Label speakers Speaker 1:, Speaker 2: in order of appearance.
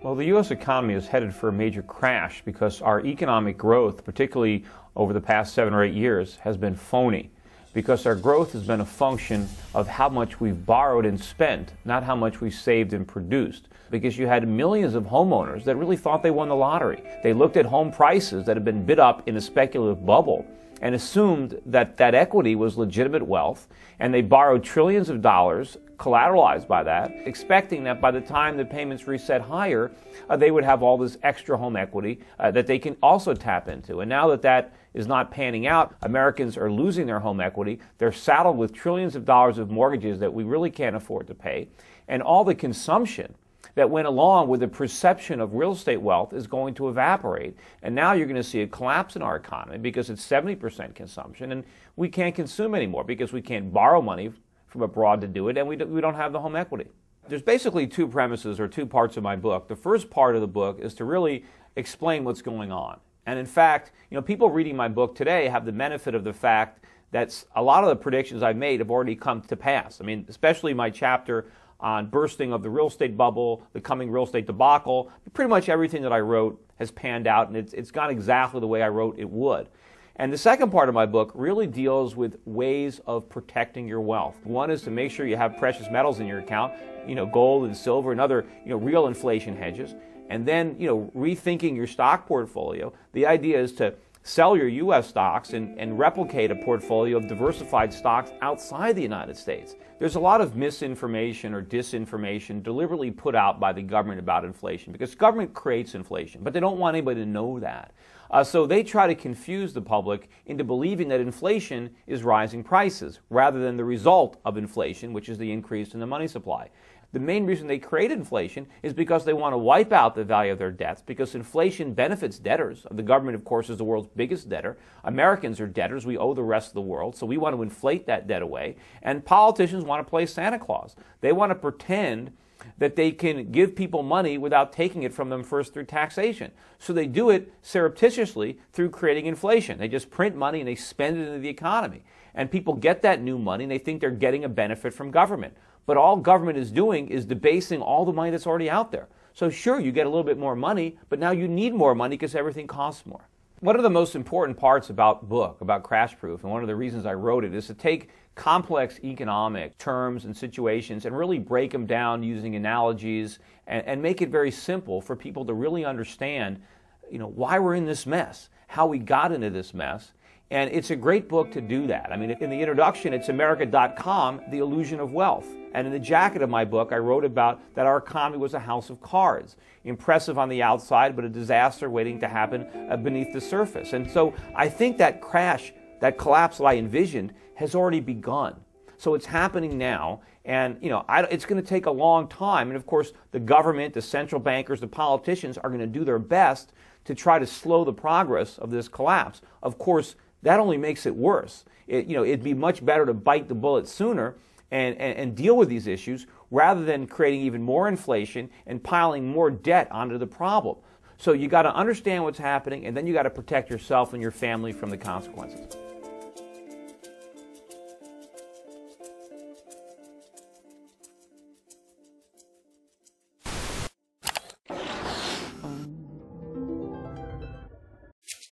Speaker 1: Well, the U.S. economy is headed for a major crash because our economic growth, particularly over the past 7 or 8 years, has been phony. Because our growth has been a function of how much we've borrowed and spent, not how much we've saved and produced. Because you had millions of homeowners that really thought they won the lottery. They looked at home prices that had been bid up in a speculative bubble and assumed that that equity was legitimate wealth, and they borrowed trillions of dollars collateralized by that, expecting that by the time the payments reset higher, they would have all this extra home equity that they can also tap into. And now that that is not panning out, Americans are losing their home equity. They're saddled with trillions of dollars of mortgages that we really can't afford to pay. And all the consumption that went along with the perception of real estate wealth is going to evaporate. And now you're going to see a collapse in our economy because it's 70% consumption, and we can't consume anymore because we can't borrow money from abroad to do it, and we don't have the home equity. There's basically two premises or two parts of my book. The first part of the book is to really explain what's going on. And in fact, people reading my book today have the benefit of the fact that a lot of the predictions I've made have already come to pass. I mean, especially my chapter on bursting of the real estate bubble, the coming real estate debacle. Pretty much everything that I wrote has panned out, and it's gone exactly the way I wrote it would. And the second part of my book really deals with ways of protecting your wealth. One is to make sure you have precious metals in your account, gold and silver and other, real inflation hedges. And then, rethinking your stock portfolio. The idea is to sell your U.S. stocks and replicate a portfolio of diversified stocks outside the United States. There's a lot of misinformation or disinformation deliberately put out by the government about inflation because government creates inflation, but they don't want anybody to know that. So they try to confuse the public into believing that inflation is rising prices rather than the result of inflation, which is the increase in the money supply. The main reason they create inflation is because they want to wipe out the value of their debts, because inflation benefits debtors. The government, of course, is the world's biggest debtor. Americans are debtors. We owe the rest of the world, so we want to inflate that debt away. And politicians want to play Santa Claus. They want to pretend that they can give people money without taking it from them first through taxation. So they do it surreptitiously through creating inflation. They just print money and they spend it into the economy. And people get that new money and they think they're getting a benefit from government. But all government is doing is debasing all the money that's already out there. So sure, you get a little bit more money, but now you need more money because everything costs more. One of the most important parts about the book, about Crash Proof, and one of the reasons I wrote it, is to take complex economic terms and situations and really break them down using analogies and make it very simple for people to really understand, why we're in this mess, how we got into this mess. And it's a great book to do that. I mean, in the introduction, it's America.com, The Illusion of Wealth. And in the jacket of my book, I wrote about that our economy was a house of cards. Impressive on the outside, but a disaster waiting to happen beneath the surface. And so I think that crash, that collapse that I envisioned, has already begun. So it's happening now, and it's going to take a long time. And of course, the government, the central bankers, the politicians are going to do their best to try to slow the progress of this collapse. Of course, that only makes it worse. It'd be much better to bite the bullet sooner and deal with these issues rather than creating even more inflation and piling more debt onto the problem. So you got to understand what's happening, and then you got to protect yourself and your family from the consequences.